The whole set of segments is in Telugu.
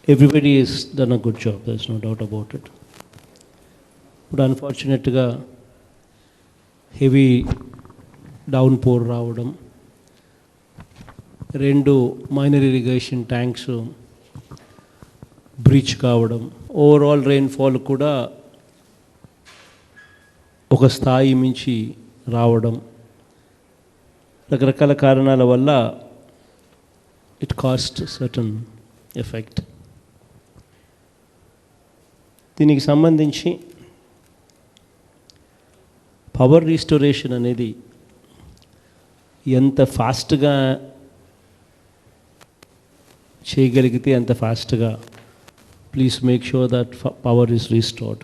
Everybody has done a good job, there's no doubt about it. But unfortunately, heavy downpour రావడం, రెండు మైనర్ ఇరిగేషన్ ట్యాంక్స్ బ్రీచ్ కావడం, ఓవరాల్ రెయిన్ఫాల్ కూడా ఒక స్థాయి మించి రావడం, రకరకాల కారణాల వల్ల ఇట్ కాస్ట్ సర్టన్ ఎఫెక్ట్. దీనికి సంబంధించి పవర్ రీస్టోరేషన్ అనేది ఎంత ఫాస్ట్గా చేయగలిగితే అంత ఫాస్ట్గా please make sure that power is restored.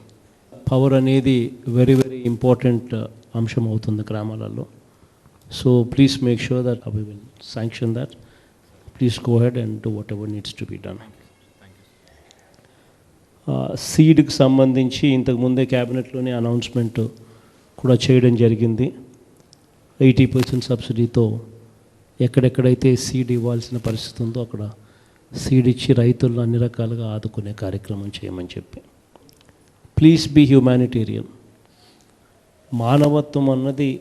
Power అనేది వెరీ వెరీ ఇంపార్టెంట్ అంశం అవుతుంది గ్రామాలలో. So please make sure that we will sanction that. Please go ahead and do whatever needs to be done. సీడ్కి సంబంధించి ఇంతకుముందే క్యాబినెట్లోనే అనౌన్స్మెంట్ కూడా చేయడం జరిగింది. 80% సబ్సిడీతో ఎక్కడెక్కడైతే సీడ్ ఇవ్వాల్సిన పరిస్థితి ఉందో అక్కడ సీడ్ ఇచ్చి రైతులను అన్ని రకాలుగా ఆదుకునే కార్యక్రమం చేయమని చెప్పి. Please be humanitarian. మానవత్వం అన్నది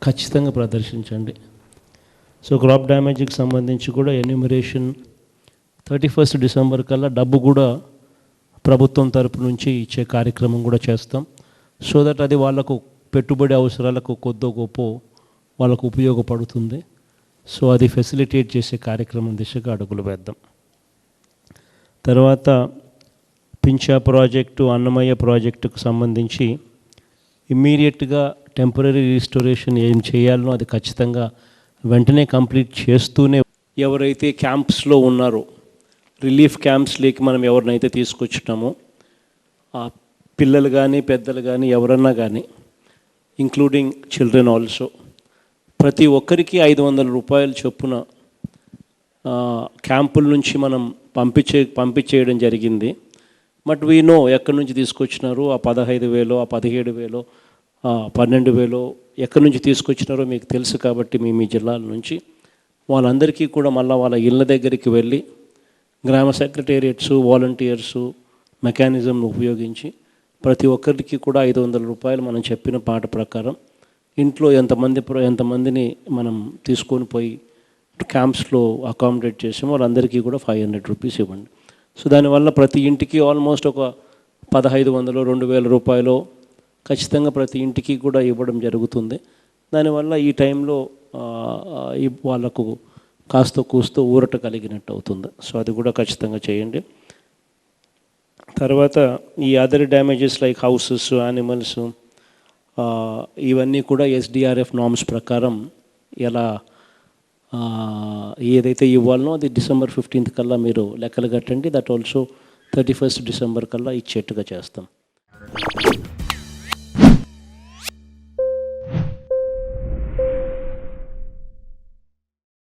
ఖచ్చితంగా ప్రదర్శించండి. సో క్రాప్ డ్యామేజ్కి సంబంధించి కూడా ఎన్యూమరేషన్ 31 డిసెంబర్ కల్లా డబ్బు కూడా ప్రభుత్వం తరపు నుంచి ఇచ్చే కార్యక్రమం కూడా చేస్తాం. సో దట్ అది వాళ్ళకు పెట్టుబడి అవసరాలకు కొద్దో గొప్ప వాళ్ళకు ఉపయోగపడుతుంది. సో అది ఫెసిలిటేట్ చేసే కార్యక్రమం దిశగా అడుగులు వేద్దాం. తర్వాత పింఛా ప్రాజెక్టు, అన్నమయ్య ప్రాజెక్టుకు సంబంధించి ఇమ్మీడియట్గా టెంపరీ రీస్టోరేషన్ ఏం చేయాలనో అది ఖచ్చితంగా వెంటనే కంప్లీట్ చేస్తూనే, ఎవరైతే క్యాంప్స్లో ఉన్నారో రిలీఫ్ క్యాంప్స్లోకి మనం ఎవరినైతే తీసుకొచ్చినామో ఆ పిల్లలు కానీ పెద్దలు కానీ ఎవరన్నా కానీ ఇంక్లూడింగ్ చిల్డ్రన్ ఆల్సో ప్రతి ఒక్కరికి 500 రూపాయలు చొప్పున క్యాంపుల నుంచి మనం పంపించేయడం జరిగింది. బట్ వీ నో ఎక్కడి నుంచి తీసుకొచ్చినారు, ఆ 15,000 ఆ 17,000 12,000 ఎక్కడి నుంచి తీసుకొచ్చినారో మీకు తెలుసు. కాబట్టి మీ జిల్లాల నుంచి వాళ్ళందరికీ కూడా మళ్ళీ వాళ్ళ ఇళ్ళ దగ్గరికి వెళ్ళి గ్రామ సెక్రటేరియట్స్, వాలంటీర్సు మెకానిజంను ఉపయోగించి ఒక్కరికి కూడా 500 రూపాయలు మనం చెప్పిన పాట ప్రకారం ఇంట్లో ఎంతమందిని మనం తీసుకొని పోయి క్యాంప్స్లో అకామిడేట్ చేసామో వాళ్ళందరికీ కూడా 500 రూపీస్ ఇవ్వండి. సో దానివల్ల ప్రతి ఇంటికి ఆల్మోస్ట్ ఒక 1,500 2,000 రూపాయలు ఖచ్చితంగా ప్రతి ఇంటికి కూడా ఇవ్వడం జరుగుతుంది. దానివల్ల ఈ టైంలో వాళ్ళకు కాస్త కూస్తో ఊరట కలిగినట్టు అవుతుంది. సో అది కూడా ఖచ్చితంగా చేయండి. తర్వాత ఈ other damages like houses, animals, ఇవన్నీ కూడా SDRF నామ్స్ ప్రకారం ఎలా ఏదైతే ఇవ్వాలనో అది December 15th కల్లా మీరు లెక్కలు కట్టండి. దట్ ఆల్సో 31 డిసెంబర్ కల్లా ఇచ్చేట్టుగా చేస్తాం.